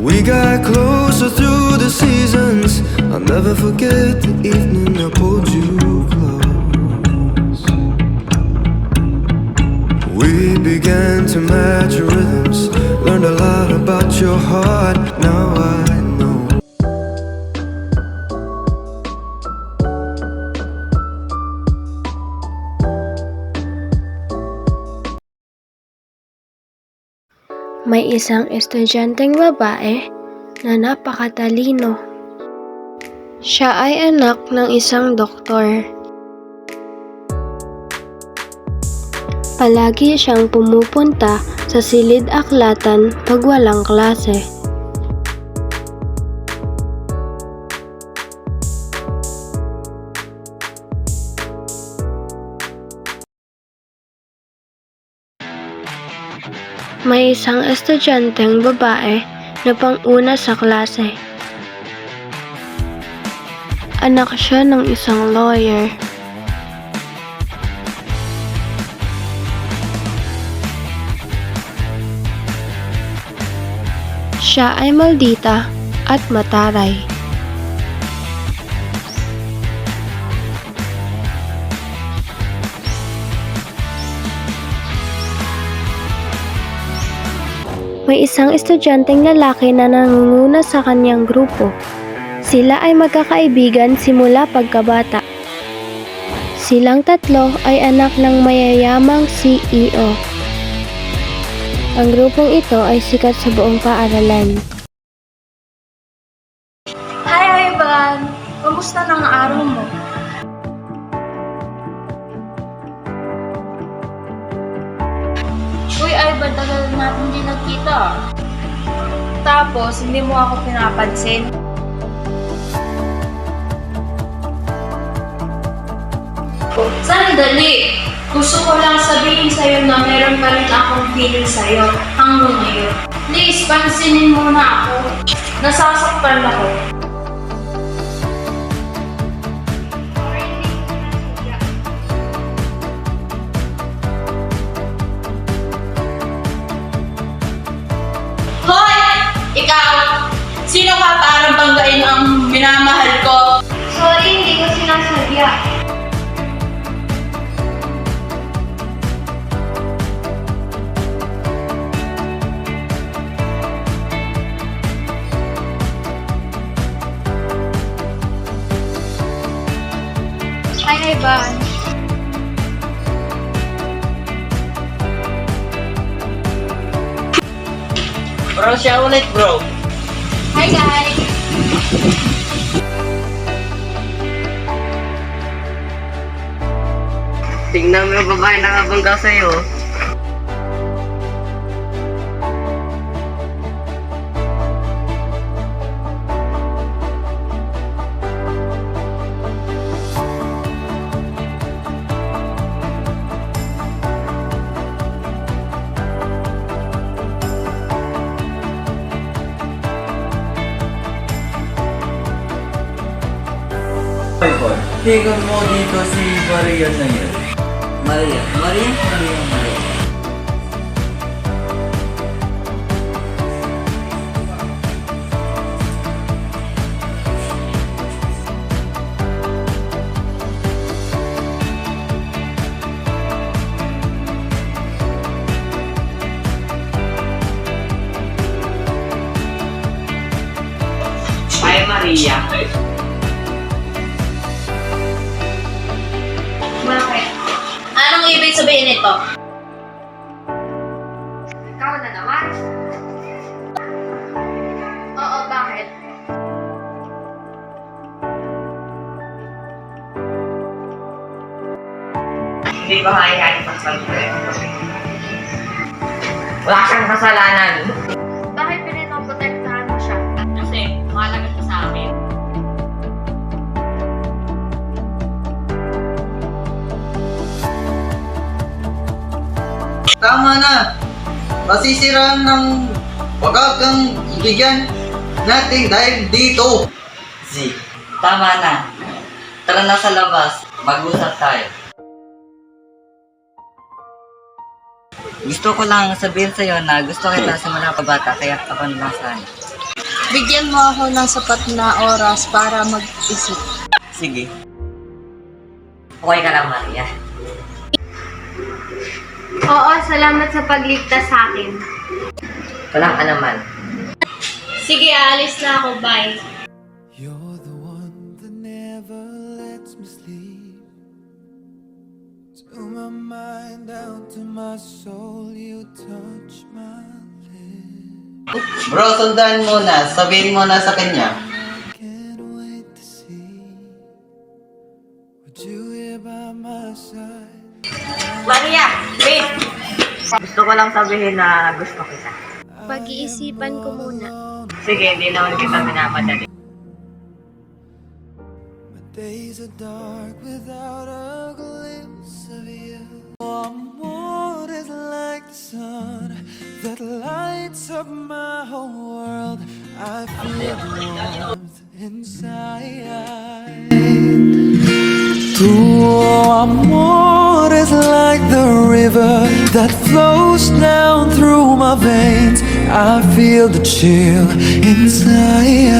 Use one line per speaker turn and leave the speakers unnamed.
We got closer through the seasons. I'll never forget the evening I pulled you close. We began to match rhythms. Learned a lot about your heart. Now I know.
May isang estudyanteng babae na napakatalino. Siya ay anak ng isang doktor. Palagi siyang pumupunta sa silid-aklatan pag walang klase. May isang estudyanteng babae na pang-una sa klase. Anak siya ng isang lawyer. Siya ay maldita at mataray. May isang estudyanteng lalaki na nangunguna sa kanyang grupo. Sila ay magkakaibigan simula pagkabata. Silang tatlo ay anak ng mayayamang CEO. Ang grupong ito ay sikat sa buong paaralan.
Hi, Ivan! Kamusta ng araw mo? Uy, Ivan, tagal natin hindi nagkita. Tapos, hindi mo ako pinapansin. Sandali! Gusto ko lang sabihin sa'yo na meron pa rin akong feeling sa'yo hanggang ngayon. Please, pansinin mo na ako. Nasasaktan ako. Hoy! Ikaw! Sino ka para banggain ang minamahal ko? Sorry, hindi ko sinasadya. Hi, Ivan.
Bro, siya ulit, bro.
Hi, guys.
Tingnan mo yung babae na nakabangga sa'yo.
Tingnan mo dito si Maria na yun. Maria.
Hi, Maria.
Bakit? Anong ibig sabihin nito? Ikaw na naman. Oo, bakit?
Hindi ba hayahin magsalita? Wala siyang kasalanan.
Bakit pininoprotektahan mo siya?
Kasi, mahalaga siya sa amin.
Tama na! Masisiraan ng wagagang ibigyan natin dahil dito.
Z, tama na. Tara na sa labas. Mag-usap tayo. Gusto ko lang sabihin sa'yo na gusto kita simula pa bata kaya ako nasan.
Bigyan mo ako ng sapat na oras para mag-isip.
Sige. Okay ka lang, Maria.
Oo, salamat sa pagligtas sa akin.
Walang anuman.
Sige, aalis na ako. Bye.
You're the one that never lets me sleep. To my mind, down to my soul, you touch my lips.
Bro, sundan muna. Sabihin mo na sa kanya.
I can't wait to see what you hear by my side.
Maria, wait! Gusto ko lang sabihin na gusto kita.
Pag-iisipan ko muna.
Sige, hindi naman kita minamadali.
My days are dark without a glimpse of you. Amor is like the sun that lights up my whole world. I feel the warmth inside. Tu amor is like the river that flows down through my veins. I feel the chill inside.